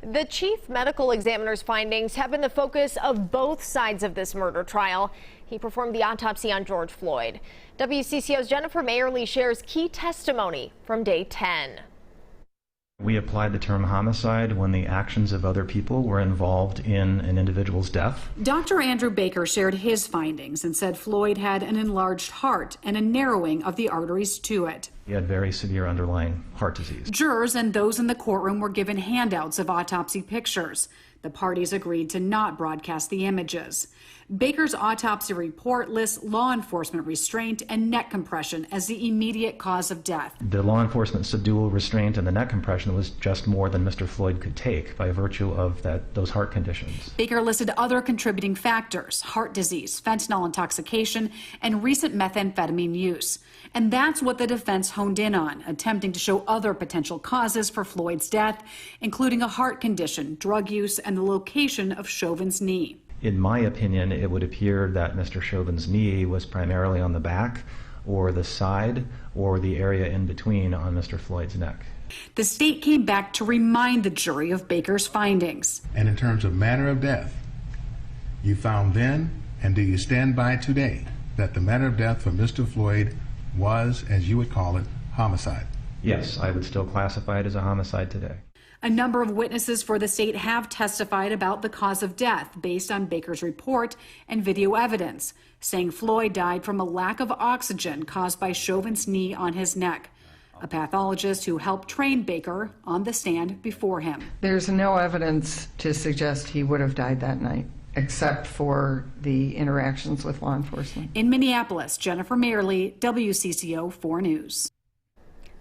The chief medical examiner's findings have been the focus of both sides of this murder trial. He performed the autopsy on George Floyd. WCCO's Jennifer Mayerle shares key testimony from day 10. We applied the term homicide when the actions of other people were involved in an individual's death. Dr. Andrew Baker shared his findings and said Floyd had an enlarged heart and a narrowing of the arteries to it. He had very severe underlying heart disease. Jurors and those in the courtroom were given handouts of autopsy pictures. The parties agreed to not broadcast the images. Baker's autopsy report lists law enforcement restraint and neck compression as the immediate cause of death. The law enforcement subdual restraint and the neck compression was just more than Mr. Floyd could take by virtue of those heart conditions. Baker listed other contributing factors: heart disease, fentanyl intoxication, and recent methamphetamine use. And that's what the defense honed in on, attempting to show other potential causes for Floyd's death, including a heart condition, drug use, and the location of Chauvin's knee. In my opinion, it would appear that Mr. Chauvin's knee was primarily on the back or the side or the area in between on Mr. Floyd's neck. The state came back to remind the jury of Baker's findings. And in terms of manner of death, you found then, and do you stand by today, that the manner of death for Mr. Floyd was, as you would call it, homicide? Yes, I would still classify it as a homicide today. A number of witnesses for the state have testified about the cause of death based on Baker's report and video evidence, saying Floyd died from a lack of oxygen caused by Chauvin's knee on his neck. A pathologist who helped train Baker on the stand before him. There's no evidence to suggest he would have died that night, except for the interactions with law enforcement. In Minneapolis, Jennifer Mayerle, WCCO 4 News.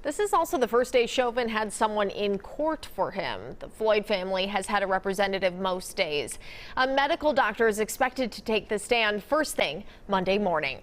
This is also the first day Chauvin had someone in court for him. The Floyd family has had a representative most days. A medical doctor is expected to take the stand first thing Monday morning.